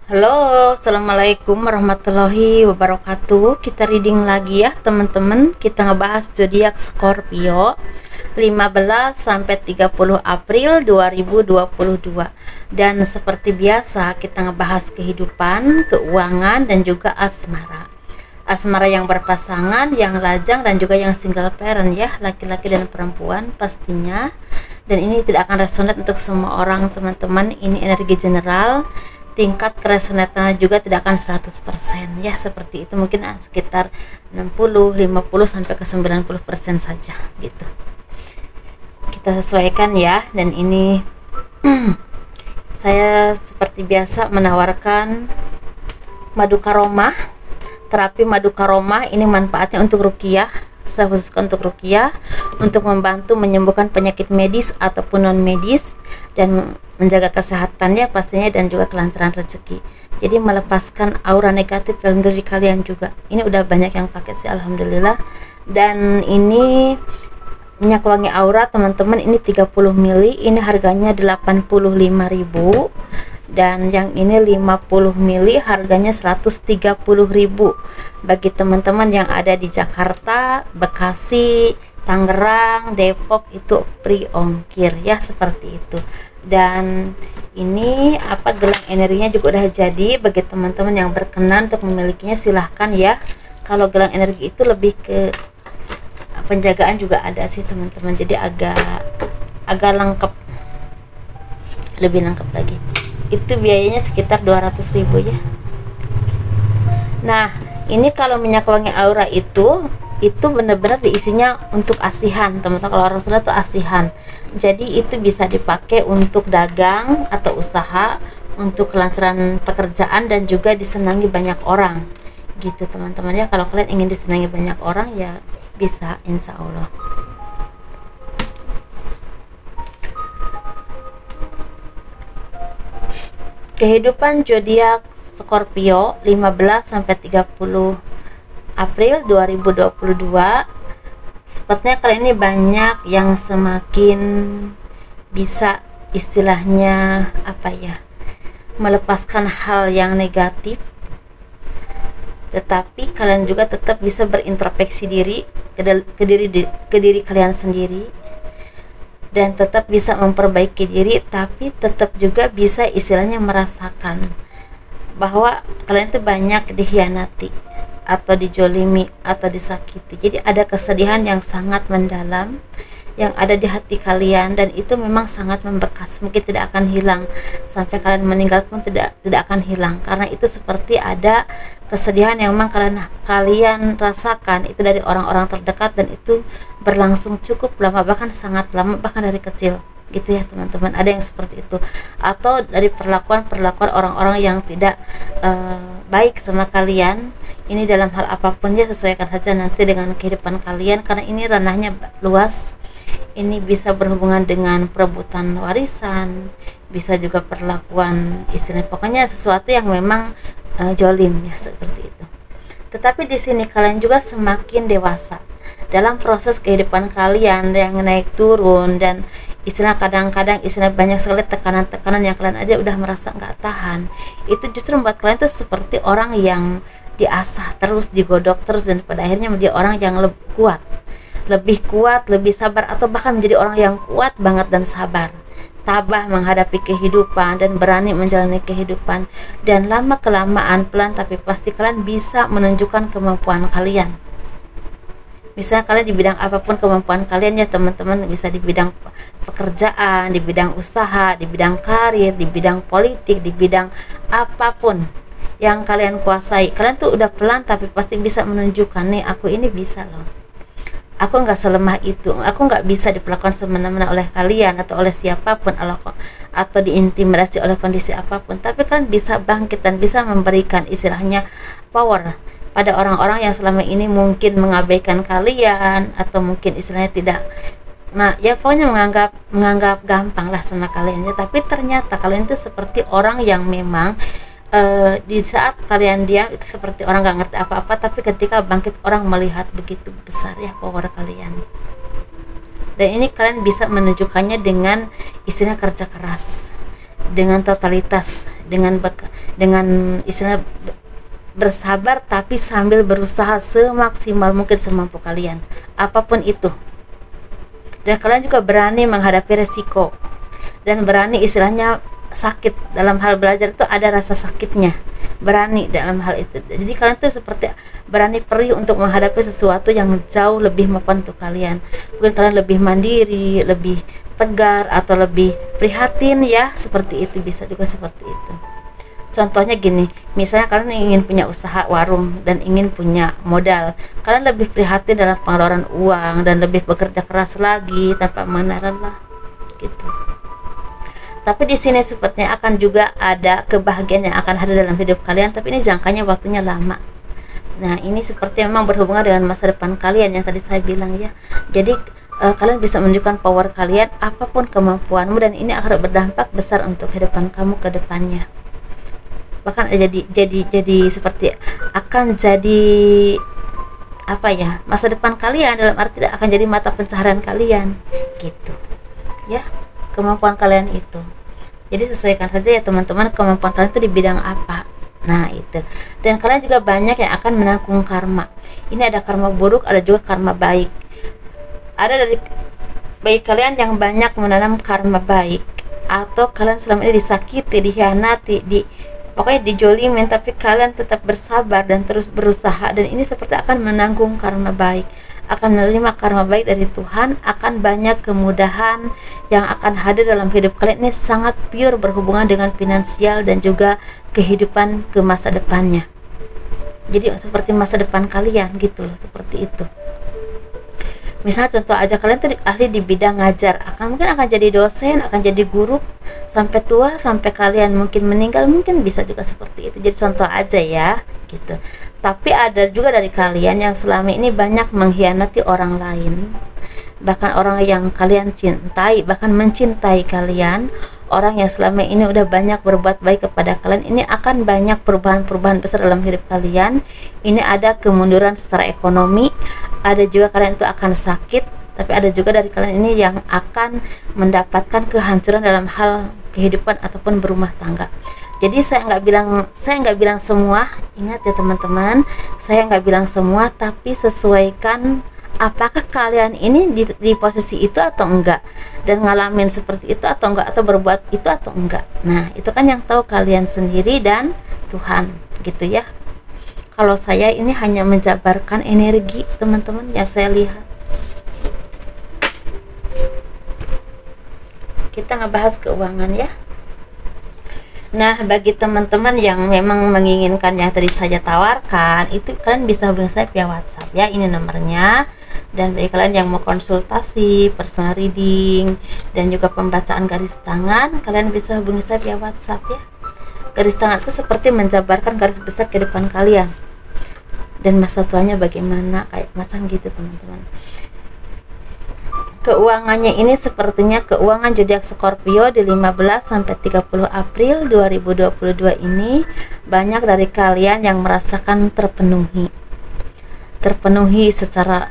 Halo, assalamualaikum warahmatullahi wabarakatuh. Kita reading lagi ya teman-teman. Kita ngebahas zodiak Scorpio 15 sampai 30 April 2022. Dan seperti biasa kita ngebahas kehidupan, keuangan dan juga asmara. Asmara yang berpasangan, yang lajang dan juga yang single parent ya, laki-laki dan perempuan pastinya. Dan ini tidak akan resonate untuk semua orang teman-teman. Ini energi general. Tingkat keresonatannya juga tidak akan 100% ya, seperti itu, mungkin sekitar 60, 50 sampai ke 90% saja gitu. Kita sesuaikan ya. Dan ini saya seperti biasa menawarkan madu karomah, terapi madu karomah. Ini manfaatnya untuk ruqyah, saya khususkan untuk ruqyah, untuk membantu menyembuhkan penyakit medis ataupun non medis dan menjaga kesehatannya pastinya, dan juga kelancaran rezeki. Jadi melepaskan aura negatif dalam diri kalian juga. Ini udah banyak yang pakai sih, alhamdulillah. Dan ini minyak wangi aura teman-teman, ini 30 mili, ini harganya 85.000. Dan yang ini 50 mili harganya 130.000. Bagi teman-teman yang ada di Jakarta, Bekasi, Tangerang, Depok itu free ongkir ya, seperti itu. Dan ini gelang energinya juga udah jadi. Bagi teman-teman yang berkenan untuk memilikinya silahkan ya. Kalau gelang energi itu lebih ke penjagaan juga ada sih teman-teman, jadi agak lengkap, lebih lengkap lagi. Itu biayanya sekitar 200.000 ya. Nah ini kalau minyak wangi aura itu benar-benar diisinya untuk asihan teman-teman. Kalau orang Sunda tuh asihan, jadi itu bisa dipakai untuk dagang atau usaha, untuk kelancaran pekerjaan dan juga disenangi banyak orang gitu teman-teman ya. Kalau kalian ingin disenangi banyak orang ya bisa, insya Allah. Kehidupan zodiak Scorpio 15 sampai 30 April 2022. Sepertinya kali ini banyak yang semakin bisa istilahnya melepaskan hal yang negatif, tetapi kalian juga tetap bisa berintrospeksi diri ke diri kalian sendiri, dan tetap bisa memperbaiki diri, tapi tetap juga bisa istilahnya merasakan bahwa kalian itu banyak dikhianati atau dijolimi atau disakiti. Jadi ada kesedihan yang sangat mendalam yang ada di hati kalian, dan itu memang sangat membekas, mungkin tidak akan hilang sampai kalian meninggal pun tidak akan hilang, karena itu seperti ada kesedihan yang memang kalian rasakan itu dari orang-orang terdekat, dan itu berlangsung cukup lama, bahkan sangat lama, bahkan dari kecil gitu ya teman-teman. Ada yang seperti itu, atau dari perlakuan orang-orang yang tidak baik sama kalian. Ini dalam hal apapun ya, sesuaikan saja nanti dengan kehidupan kalian, karena ini ranahnya luas. Ini bisa berhubungan dengan perebutan warisan, bisa juga perlakuan pokoknya sesuatu yang memang jolim ya, seperti itu. Tetapi di sini kalian juga semakin dewasa dalam proses kehidupan kalian yang naik turun, dan kadang-kadang banyak sekali tekanan-tekanan yang kalian aja udah merasa nggak tahan. Itu justru membuat kalian tuh seperti orang yang diasah terus, digodok terus, dan pada akhirnya menjadi orang yang lebih kuat, lebih sabar, atau bahkan menjadi orang yang kuat banget dan sabar, tabah menghadapi kehidupan dan berani menjalani kehidupan. Dan lama kelamaan, pelan tapi pasti kalian bisa menunjukkan kemampuan kalian. Misalnya kalian di bidang apapun kemampuan kalian ya teman-teman, bisa di bidang pekerjaan, di bidang usaha, di bidang karir, di bidang politik, di bidang apapun yang kalian kuasai, kalian tuh udah pelan tapi pasti bisa menunjukkan, nih aku ini bisa loh, aku nggak selemah itu, aku nggak bisa diperlakukan semena-mena oleh kalian atau oleh siapapun, atau diintimidasi oleh kondisi apapun. Tapi kalian bisa bangkit dan bisa memberikan istilahnya power pada orang-orang yang selama ini mungkin mengabaikan kalian, atau mungkin istilahnya tidak ya pokoknya menganggap gampang lah sama kalian ya. Tapi ternyata kalian itu seperti orang yang memang di saat kalian diam itu seperti orang gak ngerti apa-apa, tapi ketika bangkit orang melihat begitu besar ya power kalian. Dan ini kalian bisa menunjukkannya dengan istilah kerja keras, dengan totalitas, dengan istilah bersabar, tapi sambil berusaha semaksimal mungkin semampu kalian, apapun itu. Dan kalian juga berani menghadapi resiko, dan berani istilahnya sakit. Dalam hal belajar itu ada rasa sakitnya, berani dalam hal itu. Jadi kalian tuh seperti berani perih untuk menghadapi sesuatu yang jauh lebih mapan untuk kalian. Mungkin kalian lebih mandiri, lebih tegar, atau lebih prihatin ya, seperti itu. Bisa juga seperti itu. Contohnya gini, misalnya kalian ingin punya usaha warung dan ingin punya modal, kalian lebih prihatin dalam pengeluaran uang dan lebih bekerja keras lagi tanpa mengenal lelah gitu. Tapi di sini sepertinya akan juga ada kebahagiaan yang akan hadir dalam hidup kalian, tapi ini jangkanya waktunya lama. Nah, ini seperti memang berhubungan dengan masa depan kalian yang tadi saya bilang ya. Jadi kalian bisa menunjukkan power kalian, apapun kemampuanmu, dan ini akan berdampak besar untuk kehidupan kamu ke depannya. Bahkan jadi seperti akan jadi apa ya, masa depan kalian dalam arti akan jadi mata pencaharian kalian gitu ya, kemampuan kalian itu. Jadi sesuaikan saja ya teman-teman, kemampuan kalian itu di bidang apa. Nah itu. Dan kalian juga banyak yang akan menanggung karma. Ini ada karma buruk, ada juga karma baik. Ada dari baik kalian yang banyak menanam karma baik, atau kalian selama ini disakiti, dikhianati, pokoknya dijolimin, tapi kalian tetap bersabar dan terus berusaha, dan ini seperti akan menanggung karma baik, akan menerima karma baik dari Tuhan, akan banyak kemudahan yang akan hadir dalam hidup kalian. Ini sangat pure berhubungan dengan finansial dan juga kehidupan ke masa depannya. Jadi seperti masa depan kalian gitu loh, seperti itu. Misalnya contoh aja, kalian tuh ahli di bidang ngajar, mungkin akan jadi dosen, akan jadi guru sampai tua, sampai kalian mungkin meninggal, mungkin bisa juga seperti itu. Jadi contoh aja ya gitu. Tapi ada juga dari kalian yang selama ini banyak mengkhianati orang lain, bahkan orang yang kalian cintai, bahkan mencintai kalian. Orang yang selama ini udah banyak berbuat baik kepada kalian, ini akan banyak perubahan-perubahan besar dalam hidup kalian. Ini ada kemunduran secara ekonomi, ada juga kalian itu akan sakit, tapi ada juga dari kalian ini yang akan mendapatkan kehancuran dalam hal kehidupan ataupun berumah tangga. Jadi saya nggak bilang semua, ingat ya teman-teman, saya nggak bilang semua, tapi sesuaikan apakah kalian ini di posisi itu atau enggak, dan ngalamin seperti itu atau enggak, atau berbuat itu atau enggak. Nah itu kan yang tahu kalian sendiri dan Tuhan gitu ya. Kalau saya ini hanya menjabarkan energi teman-teman yang saya lihat. Kita ngebahas keuangan ya. Nah, bagi teman-teman yang memang menginginkan yang tadi saya tawarkan, itu kalian bisa hubungi saya via WhatsApp ya, ini nomornya. Dan bagi kalian yang mau konsultasi, personal reading, dan juga pembacaan garis tangan, kalian bisa hubungi saya via WhatsApp ya. Garis tangan itu seperti menjabarkan garis besar kehidupan kalian dan masa tuanya bagaimana, kayak masang gitu teman-teman. Keuangannya ini sepertinya keuangan zodiak Scorpio di 15 sampai 30 April 2022 ini, banyak dari kalian yang merasakan terpenuhi secara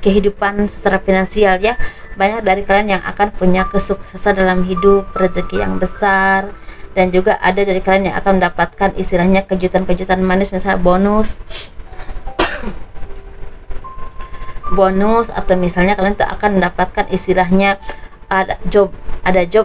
kehidupan, secara finansial ya. Banyak dari kalian yang akan punya kesuksesan dalam hidup, rezeki yang besar, dan juga ada dari kalian yang akan mendapatkan istilahnya kejutan-kejutan manis, misalnya bonus, atau misalnya kalian tuh akan mendapatkan istilahnya ada job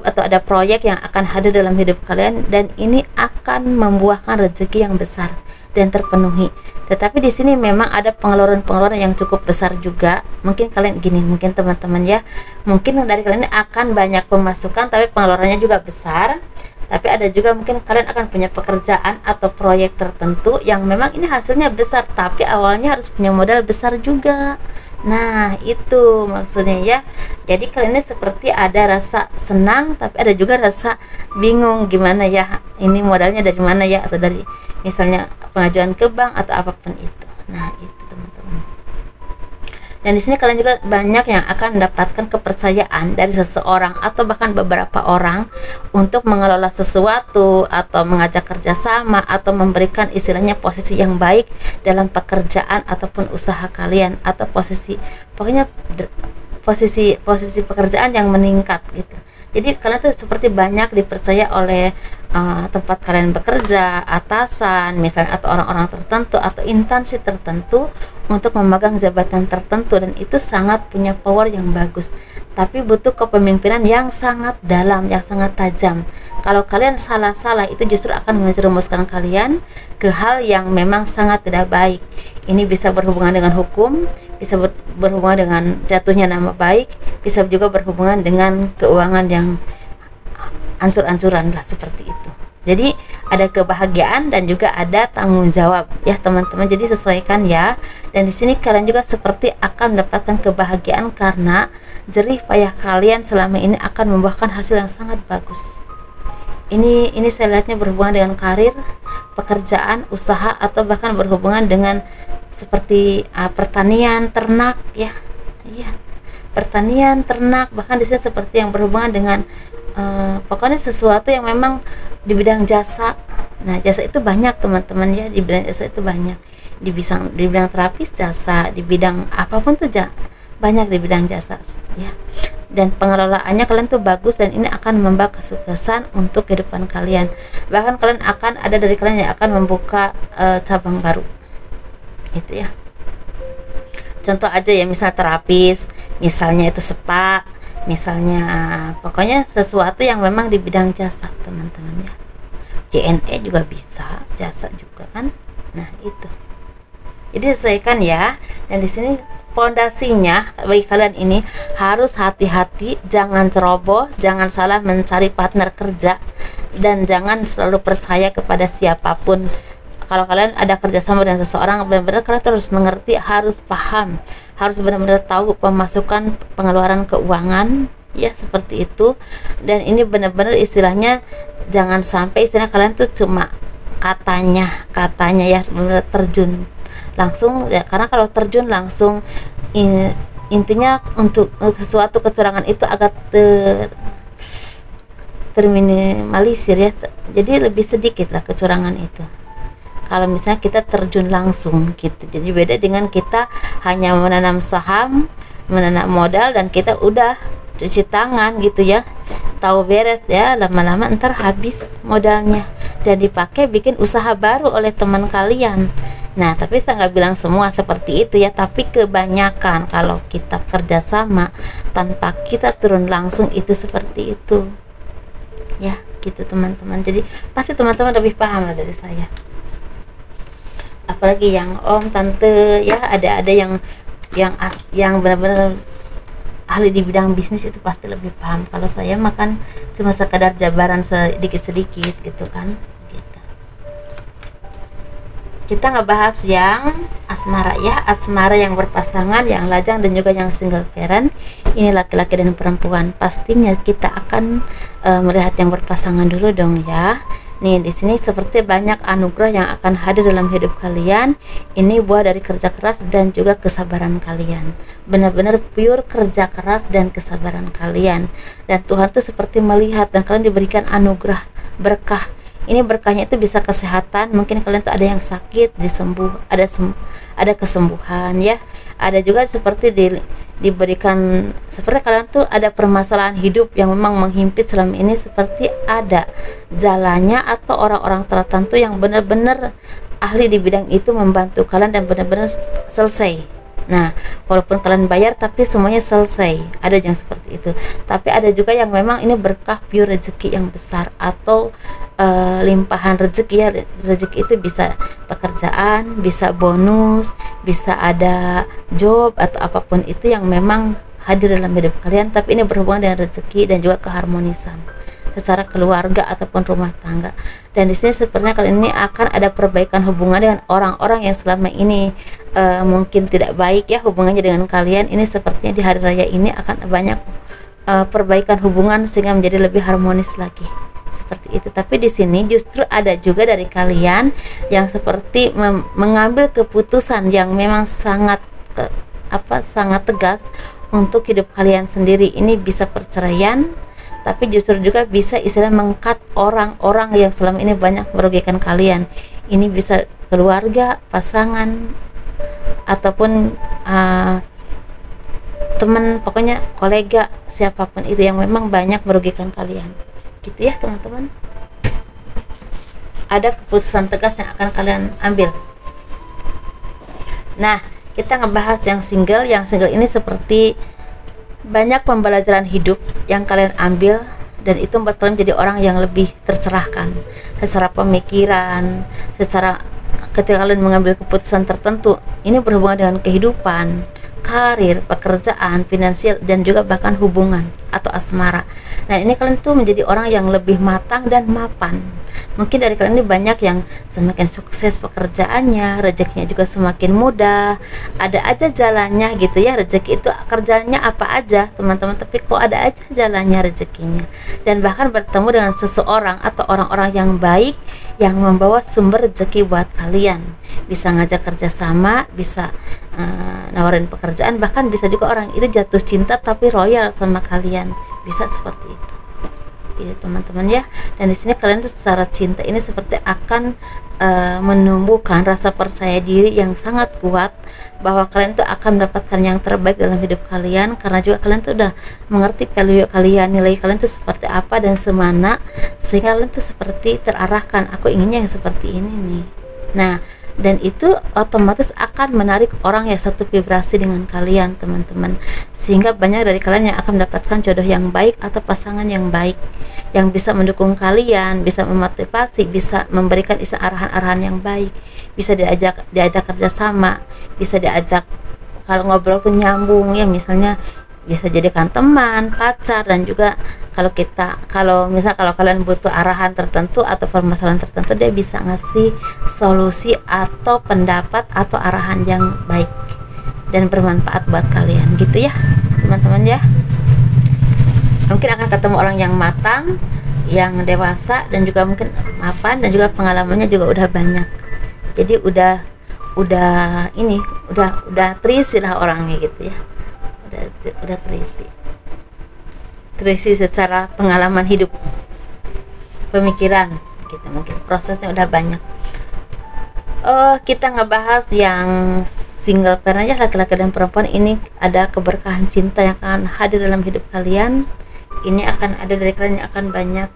atau ada proyek yang akan hadir dalam hidup kalian, dan ini akan membuahkan rezeki yang besar dan terpenuhi. Tetapi di sini memang ada pengeluaran yang cukup besar juga. Mungkin kalian gini, mungkin teman-teman ya, mungkin dari kalian akan banyak pemasukan tapi pengeluarannya juga besar. Tapi ada juga mungkin kalian akan punya pekerjaan atau proyek tertentu yang memang ini hasilnya besar, tapi awalnya harus punya modal besar juga. Nah itu maksudnya ya. Jadi kalian ini seperti ada rasa senang, tapi ada juga rasa bingung, gimana ya, ini modalnya dari mana ya, atau dari misalnya pengajuan ke bank atau apapun itu. Nah itu teman-teman. Dan di sini kalian juga banyak yang akan mendapatkan kepercayaan dari seseorang atau bahkan beberapa orang untuk mengelola sesuatu, atau mengajak kerjasama, atau memberikan istilahnya posisi yang baik dalam pekerjaan ataupun usaha kalian, atau posisi pekerjaan yang meningkat gitu. Jadi kalian tuh seperti banyak dipercaya oleh tempat kalian bekerja, atasan misalnya, atau orang-orang tertentu atau instansi tertentu untuk memegang jabatan tertentu, dan itu sangat punya power yang bagus. Tapi butuh kepemimpinan yang sangat dalam, yang sangat tajam. Kalau kalian salah-salah, itu justru akan menjerumuskan kalian ke hal yang memang sangat tidak baik. Ini bisa berhubungan dengan hukum, bisa berhubungan dengan jatuhnya nama baik, bisa juga berhubungan dengan keuangan yang ancur-ancuran lah, seperti itu. Jadi ada kebahagiaan dan juga ada tanggung jawab ya teman-teman. Jadi sesuaikan ya. Dan di sini kalian juga seperti akan mendapatkan kebahagiaan karena jerih payah kalian selama ini akan membuahkan hasil yang sangat bagus. Ini saya lihatnya berhubungan dengan karir, pekerjaan, usaha, atau bahkan berhubungan dengan seperti pertanian, ternak ya. Iya. Pertanian, ternak, bahkan di sini seperti yang berhubungan dengan pokoknya sesuatu yang memang di bidang jasa. Nah, jasa itu banyak teman-teman ya, di bidang jasa itu banyak. Di bidang terapis jasa, di bidang apapun tuh banyak di bidang jasa ya. Dan pengelolaannya kalian tuh bagus, dan ini akan membawa kesuksesan untuk kehidupan kalian. Bahkan kalian akan ada dari kalian yang akan membuka cabang baru. Itu ya. Contoh aja ya, misal terapis, misalnya itu spa, misalnya pokoknya sesuatu yang memang di bidang jasa teman-teman ya. JNE juga bisa, jasa juga kan. Nah, itu. Jadi sesuaikan ya. Dan di sini pondasinya bagi kalian ini harus hati-hati, jangan ceroboh, jangan salah mencari partner kerja, dan jangan selalu percaya kepada siapapun. Kalau kalian ada kerjasama dengan seseorang, benar-benar kalian harus mengerti, harus paham, harus benar-benar tahu pemasukan, pengeluaran keuangan ya, seperti itu. Dan ini benar-benar istilahnya jangan sampai istilah kalian tuh cuma katanya ya, benar terjun langsung ya, karena kalau terjun langsung intinya untuk sesuatu kecurangan itu agak terminimalisir ya, jadi lebih sedikit lah kecurangan itu kalau misalnya kita terjun langsung gitu. Jadi beda dengan kita hanya menanam saham, menanam modal, dan kita udah cuci tangan gitu ya, tahu beres ya, lama-lama ntar habis modalnya dan dipakai bikin usaha baru oleh teman kalian. Nah, tapi saya nggak bilang semua seperti itu ya, tapi kebanyakan kalau kita kerjasama tanpa kita turun langsung itu seperti itu ya, gitu teman-teman. Jadi pasti teman-teman lebih paham lah dari saya, apalagi yang om tante ya, ada yang benar-benar ahli di bidang bisnis, itu pasti lebih paham. Kalau saya makan cuma sekadar jabaran sedikit-sedikit gitu kan. Kita ngebahas yang asmara ya, asmara yang berpasangan, yang lajang, dan juga yang single parent. Ini laki-laki dan perempuan. Pastinya kita akan melihat yang berpasangan dulu dong ya. Nih di sini seperti banyak anugerah yang akan hadir dalam hidup kalian. Ini buah dari kerja keras dan juga kesabaran kalian. Benar-benar pure kerja keras dan kesabaran kalian. Dan Tuhan tuh seperti melihat, dan kalian diberikan anugerah, berkah. Ini berkahnya itu bisa kesehatan, mungkin kalian tuh ada yang sakit ada kesembuhan ya. Ada juga seperti diberikan, seperti kalian tuh ada permasalahan hidup yang memang menghimpit selama ini, seperti ada jalannya atau orang-orang tertentu yang benar-benar ahli di bidang itu membantu kalian dan benar-benar selesai. Nah, walaupun kalian bayar tapi semuanya selesai. Ada yang seperti itu. Tapi ada juga yang memang ini berkah pure rezeki yang besar, atau limpahan rezeki ya. Rezeki itu bisa pekerjaan, bisa bonus, bisa ada job, atau apapun itu yang memang hadir dalam hidup kalian. Tapi ini berhubungan dengan rezeki dan juga keharmonisan secara keluarga ataupun rumah tangga. Dan di sini sepertinya kali ini akan ada perbaikan hubungan dengan orang-orang yang selama ini mungkin tidak baik ya hubungannya dengan kalian. Ini sepertinya di hari raya ini akan banyak perbaikan hubungan sehingga menjadi lebih harmonis lagi, seperti itu. Tapi di sini justru ada juga dari kalian yang seperti mengambil keputusan yang memang sangat sangat tegas untuk hidup kalian sendiri. Ini bisa perceraian, tapi justru juga bisa istilah mengkat orang-orang yang selama ini banyak merugikan kalian. Ini bisa keluarga, pasangan, ataupun teman, pokoknya kolega, siapapun itu yang memang banyak merugikan kalian, gitu ya teman-teman. Ada keputusan tegas yang akan kalian ambil. Nah, kita ngebahas yang single. Yang single ini seperti banyak pembelajaran hidup yang kalian ambil, dan itu membuat kalian jadi orang yang lebih tercerahkan secara pemikiran, secara ketika kalian mengambil keputusan tertentu. Ini berhubungan dengan kehidupan, karir, pekerjaan, finansial, dan juga bahkan hubungan atau asmara. Nah, ini kalian tuh menjadi orang yang lebih matang dan mapan. Mungkin dari kalian ini banyak yang semakin sukses pekerjaannya, rezekinya juga semakin mudah, ada aja jalannya gitu ya. Rezeki itu kerjanya apa aja teman-teman, tapi kok ada aja jalannya rezekinya. Dan bahkan bertemu dengan seseorang atau orang-orang yang baik yang membawa sumber rezeki buat kalian, bisa ngajak kerjasama, bisa nawarin pekerjaan, bahkan bisa juga orang itu jatuh cinta tapi royal sama kalian, bisa seperti itu gitu teman-teman ya. Dan di sini kalian tuh secara cinta ini seperti akan menumbuhkan rasa percaya diri yang sangat kuat bahwa kalian tuh akan mendapatkan yang terbaik dalam hidup kalian, karena juga kalian tuh udah mengerti value kalian, nilai kalian tuh seperti apa dan semana, sehingga kalian tuh seperti terarahkan, aku inginnya yang seperti ini nih. Nah, dan itu otomatis akan menarik orang yang satu vibrasi dengan kalian teman-teman, sehingga banyak dari kalian yang akan mendapatkan jodoh yang baik atau pasangan yang baik yang bisa mendukung kalian, bisa memotivasi, bisa memberikan arahan-arahan yang baik, bisa diajak kerjasama, bisa diajak kalau ngobrol tuh nyambung ya, misalnya bisa jadikan teman, pacar, dan juga kalau kalian butuh arahan tertentu atau permasalahan tertentu, dia bisa ngasih solusi atau pendapat atau arahan yang baik dan bermanfaat buat kalian gitu ya teman-teman ya. Mungkin akan ketemu orang yang matang, yang dewasa, dan juga mungkin mapan, dan juga pengalamannya juga udah banyak, jadi udah terisi lah orangnya gitu ya, udah terisi secara pengalaman hidup, pemikiran gitu, mungkin prosesnya udah banyak. Kita ngebahas yang single parent aja, laki-laki dan perempuan. Ini ada keberkahan cinta yang akan hadir dalam hidup kalian. Ini akan ada dari kalian yang akan banyak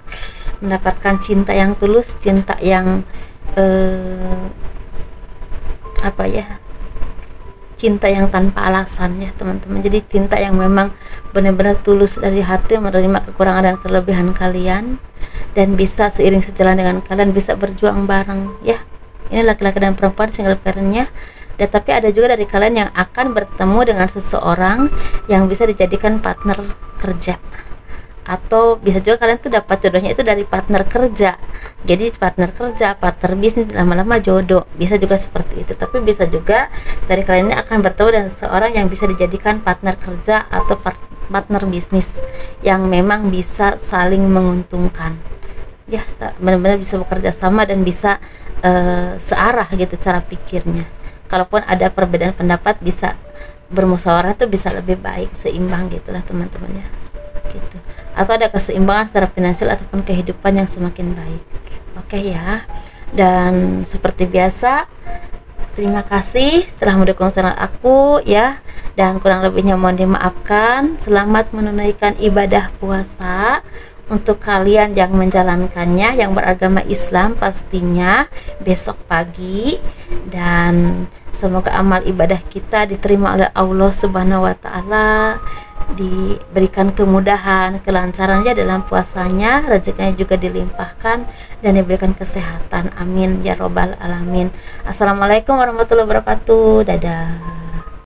mendapatkan cinta yang tulus, cinta yang cinta yang tanpa alasan ya teman-teman. Jadi cinta yang memang benar-benar tulus dari hati, menerima kekurangan dan kelebihan kalian, dan bisa seiring sejalan dengan kalian, bisa berjuang bareng ya. Ini laki-laki dan perempuan single parentnya. Dan tapi ada juga dari kalian yang akan bertemu dengan seseorang yang bisa dijadikan partner kerja, atau bisa juga kalian tuh dapat jodohnya itu dari partner kerja. Jadi partner kerja, partner bisnis, lama-lama jodoh, bisa juga seperti itu. Tapi bisa juga dari kalian ini akan bertemu dengan seseorang yang bisa dijadikan partner kerja atau partner bisnis yang memang bisa saling menguntungkan ya, benar-benar bisa bekerja sama dan bisa searah gitu cara pikirnya. Kalaupun ada perbedaan pendapat, bisa bermusyawarah tuh bisa lebih baik, seimbang gitulah teman-teman ya gitu. Atau ada keseimbangan secara finansial ataupun kehidupan yang semakin baik. Oke ya. Dan seperti biasa, terima kasih telah mendukung channel aku ya, dan kurang lebihnya mohon dimaafkan. Selamat menunaikan ibadah puasa untuk kalian yang menjalankannya, yang beragama Islam pastinya besok pagi, dan semoga amal ibadah kita diterima oleh Allah Subhanahu wa taala, diberikan kemudahan, kelancaran ya dalam puasanya, rezekinya juga dilimpahkan dan diberikan kesehatan. Amin ya robbal alamin. Assalamualaikum warahmatullahi wabarakatuh. Dadah.